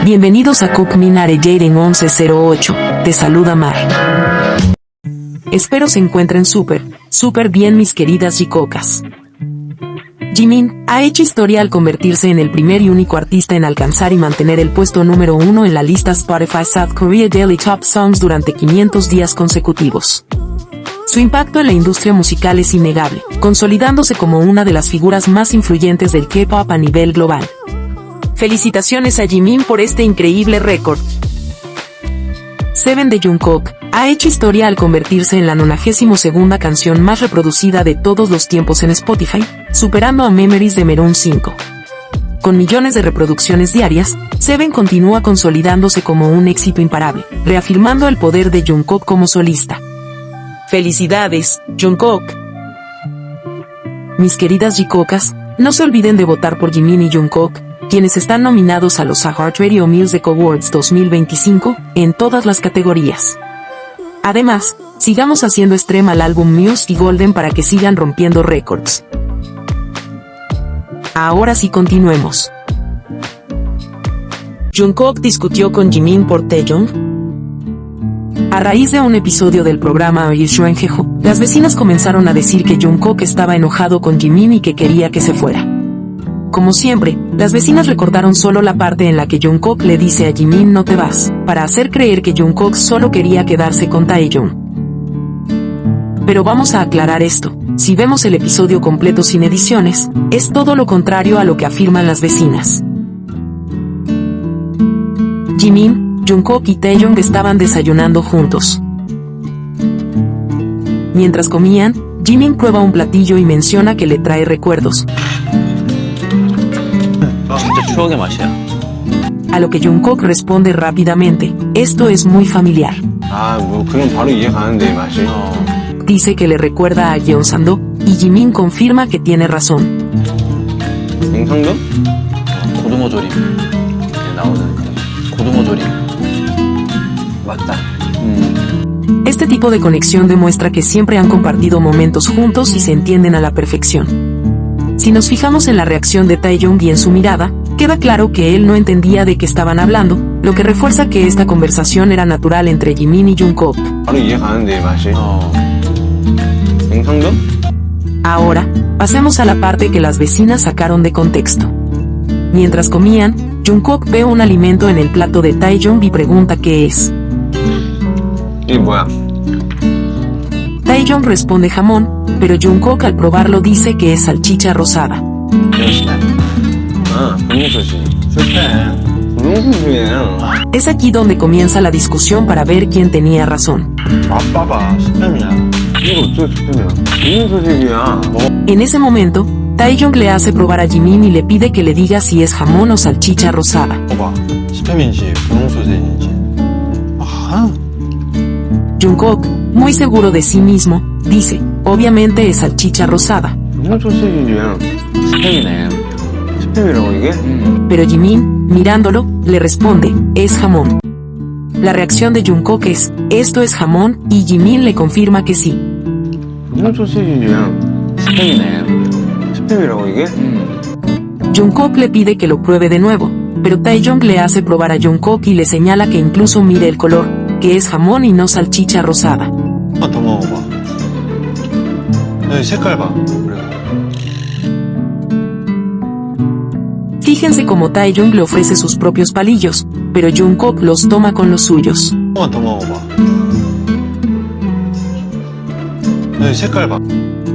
Bienvenidos a Cook Minare Jaden 1108, te saluda Mar. Espero se encuentren súper bien mis queridas Jicocas. Jimin ha hecho historia al convertirse en el primer y único artista en alcanzar y mantener el puesto número 1 en la lista Spotify South Korea Daily Top Songs durante 500 días consecutivos. Su impacto en la industria musical es innegable, consolidándose como una de las figuras más influyentes del K-pop a nivel global. Felicitaciones a Jimin por este increíble récord. Seven de Jungkook ha hecho historia al convertirse en la 92ª canción más reproducida de todos los tiempos en Spotify, superando a Memories de Maroon 5. Con millones de reproducciones diarias, Seven continúa consolidándose como un éxito imparable, reafirmando el poder de Jungkook como solista. ¡Felicidades, Jungkook! Mis queridas Jicocas, no se olviden de votar por Jimin y Jungkook, quienes están nominados a los iHeartRadio Music Awards 2025, en todas las categorías. Además, sigamos haciendo stream al álbum Muse y Golden para que sigan rompiendo récords. Ahora sí continuemos. Jungkook discutió con Jimin por Taeyong. A raíz de un episodio del programa Jejo, las vecinas comenzaron a decir que Jungkook estaba enojado con Jimin y que quería que se fuera. Como siempre, las vecinas recordaron solo la parte en la que Jungkook le dice a Jimin no te vas, para hacer creer que Jungkook solo quería quedarse con Taeyong. Pero vamos a aclarar esto, si vemos el episodio completo sin ediciones, es todo lo contrario a lo que afirman las vecinas. Jimin, Jungkook y Taeyong estaban desayunando juntos. Mientras comían, Jimin prueba un platillo y menciona que le trae recuerdos. A lo que Jungkook responde rápidamente, esto es muy familiar. Dice que le recuerda a Yeonsando, y Jimin confirma que tiene razón. Este tipo de conexión demuestra que siempre han compartido momentos juntos y se entienden a la perfección. Si nos fijamos en la reacción de Taeyong y en su mirada, queda claro que él no entendía de qué estaban hablando, lo que refuerza que esta conversación era natural entre Jimin y Jungkook. Ahora, pasemos a la parte que las vecinas sacaron de contexto. Mientras comían, Jungkook ve un alimento en el plato de Taeyong y pregunta qué es. Taeyong responde jamón, pero Jungkook al probarlo dice que es salchicha rosada. Es aquí donde comienza la discusión para ver quién tenía razón. En ese momento, Taeyong le hace probar a Jimin y le pide que le diga si es jamón o salchicha rosada. Jungkook, muy seguro de sí mismo, dice, obviamente es salchicha rosada. Pero Jimin, mirándolo, le responde, es jamón. La reacción de Jungkook es, esto es jamón, y Jimin le confirma que sí. Jungkook le pide que lo pruebe de nuevo, pero Taeyong le hace probar a Jungkook y le señala que incluso mire el color, que es jamón y no salchicha rosada. Fíjense cómo Taeyong le ofrece sus propios palillos, pero Jungkook los toma con los suyos.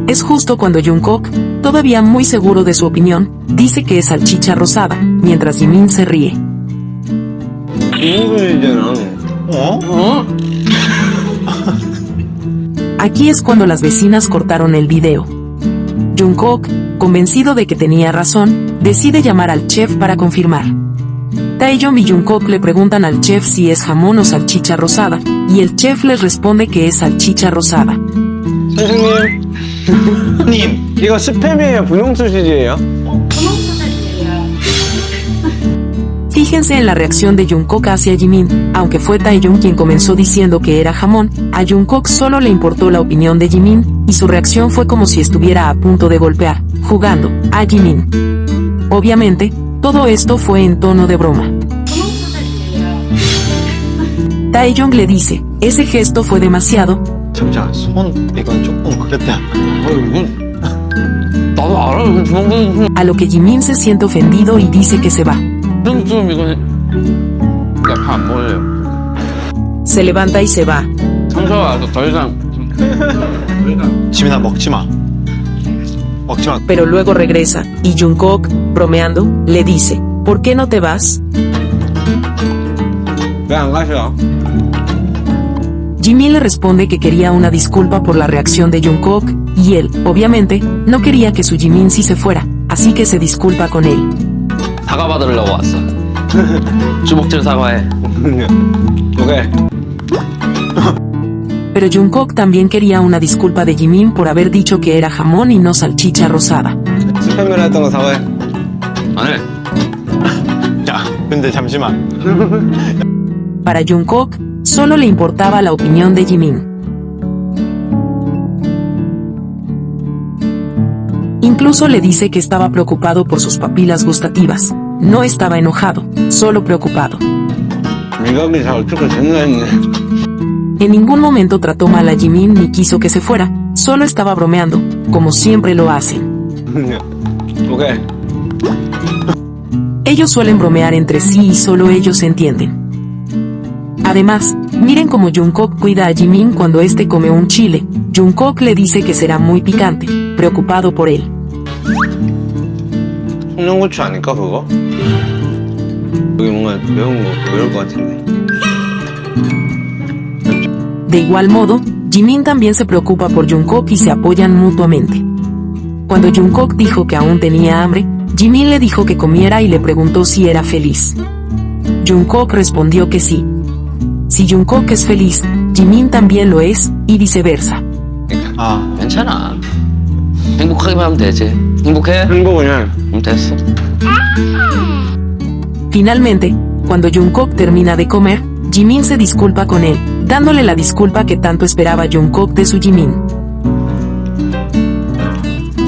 Es justo cuando Jungkook, todavía muy seguro de su opinión, dice que es salchicha rosada, mientras Jimin se ríe. Aquí es cuando las vecinas cortaron el video. Jungkook, convencido de que tenía razón, decide llamar al chef para confirmar. Taeyong y Jungkook le preguntan al chef si es jamón o salchicha rosada, y el chef les responde que es salchicha rosada. 선생님, 이거 스팸이에요? 분홍 소시지예요? Fíjense en la reacción de Jungkook hacia Jimin, aunque fue Taeyong quien comenzó diciendo que era jamón, a Jungkook solo le importó la opinión de Jimin, y su reacción fue como si estuviera a punto de golpear, jugando, a Jimin. Obviamente, todo esto fue en tono de broma. Taeyong le dice, ese gesto fue demasiado, 잠시만, 이건 조금 그랬다. 이건 나도 알아. 이건 주먹은 a lo que Jimin se siente ofendido y dice que se va. 좀 이건 나밥안 먹을래요. Se levanta y se va. 상처가 더 이상 지민아, 먹지 마. 먹지 마. Pero luego regresa, y Jungkook, bromeando, le dice, ¿por qué no te vas? 왜 안 가셔? Jimin le responde que quería una disculpa por la reacción de Jungkook, y él, obviamente, no quería que su Jimin sí se fuera, así que se disculpa con él. 사과받으려고 왔어. 주먹질 사과해. 오케이. Pero Jungkook también quería una disculpa de Jimin por haber dicho que era jamón y no salchicha rosada. 스팸을 했던 거 사과해. 안 해. 야, 근데 잠시만. Para Jungkook, solo le importaba la opinión de Jimin. Incluso le dice que estaba preocupado por sus papilas gustativas. No estaba enojado, solo preocupado. 미각이 잘 어떻게 됐나 했네. En ningún momento trató mal a Jimin ni quiso que se fuera, solo estaba bromeando, como siempre lo hacen. 오케이. Ellos suelen bromear entre sí y solo ellos se entienden. Además, miren cómo Jungkook cuida a Jimin cuando este come un chile. Jungkook le dice que será muy picante, preocupado por él. 청양고추 아닐까 그거? 여기 뭔가 매운 거 매울 것 같은데. De igual modo, Jimin también se preocupa por Jungkook y se apoyan mutuamente. Cuando Jungkook dijo que aún tenía hambre, Jimin le dijo que comiera y le preguntó si era feliz. Jungkook respondió que sí. Si Jungkook es feliz, Jimin también lo es, y viceversa. 아, 괜찮아. 행복하기만 하면 되지. 행복해? 행복은 됐어. Finalmente, cuando Jungkook termina de comer, Jimin se disculpa con él, dándole la disculpa que tanto esperaba Jungkook de su Jimin.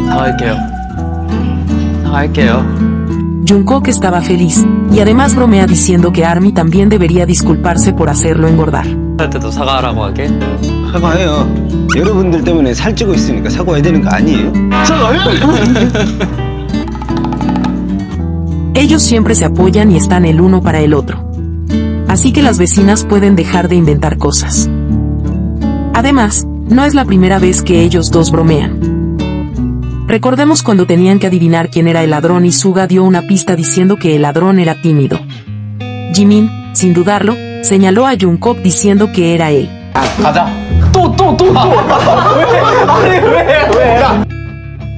사과할게요. 사과할게요. Jungkook estaba feliz, y además bromea diciendo que ARMY también debería disculparse por hacerlo engordar. 할 때도 사과하라고 할게. 사과해요. 여러분들 때문에 살찌고 있으니까 사과해야 되는 거 아니에요? Ellos siempre se apoyan y están el uno para el otro. Así que las vecinas pueden dejar de inventar cosas. Además, no es la primera vez que ellos dos bromean. Recordemos cuando tenían que adivinar quién era el ladrón y Suga dio una pista diciendo que el ladrón era tímido. Jimin, sin dudarlo, señaló a Jungkook diciendo que era él. 가자. 또.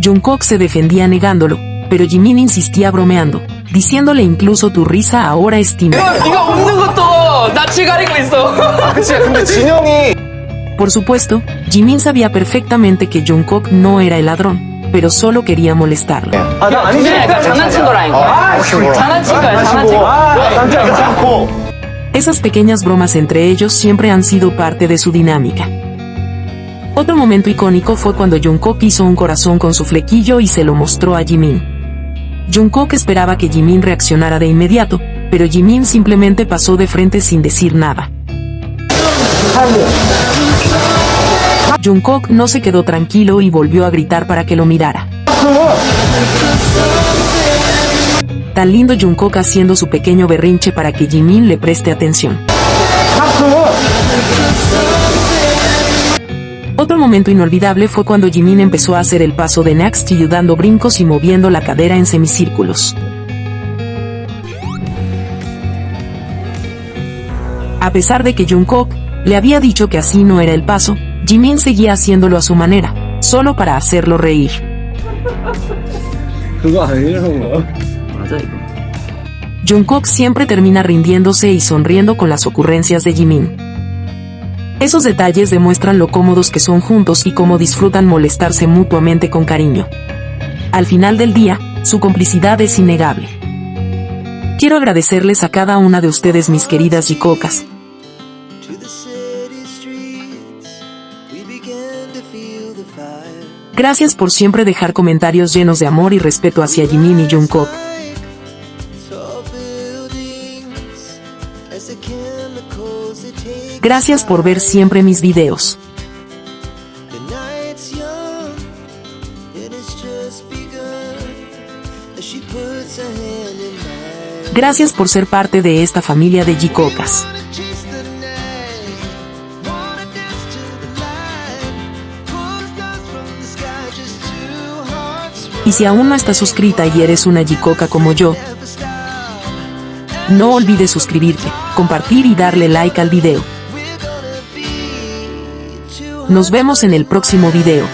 Jungkook se defendía negándolo, pero Jimin insistía bromeando, diciéndole incluso tu risa ahora es tímida. 네가 웃는 것도 낯을 가리고 있어. 그치, 근데 진영이 Por supuesto, Jimin sabía perfectamente que Jungkook no era el ladrón, pero solo quería molestarlo. 아, 나 아니지. 장난친 거라니까. 장난친 거야, 장난친 거. 남자 괜찮고. Esas pequeñas bromas entre ellos siempre han sido parte de su dinámica. Otro momento icónico fue cuando Jungkook hizo un corazón con su flequillo y se lo mostró a Jimin. Jungkook esperaba que Jimin reaccionara de inmediato, pero Jimin simplemente pasó de frente sin decir nada. Jungkook no se quedó tranquilo y volvió a gritar para que lo mirara. Tan lindo Jungkook haciendo su pequeño berrinche para que Jimin le preste atención. Otro momento inolvidable fue cuando Jimin empezó a hacer el paso de Next y dando brincos y moviendo la cadera en semicírculos. A pesar de que Jungkook le había dicho que así no era el paso, Jimin seguía haciéndolo a su manera, solo para hacerlo reír. 그거 아니라고. 맞아 이거. Jungkook siempre termina rindiéndose y sonriendo con las ocurrencias de Jimin. Esos detalles demuestran lo cómodos que son juntos y cómo disfrutan molestarse mutuamente con cariño. Al final del día, su complicidad es innegable. Quiero agradecerles a cada una de ustedes, mis queridas Jikookas. Gracias por siempre dejar comentarios llenos de amor y respeto hacia Jimin y Jungkook. Gracias por ver siempre mis videos. Gracias por ser parte de esta familia de Jicocas. Y si aún no estás suscrita y eres una Jicoca como yo, no olvides suscribirte, compartir y darle like al video. Nos vemos en el próximo video.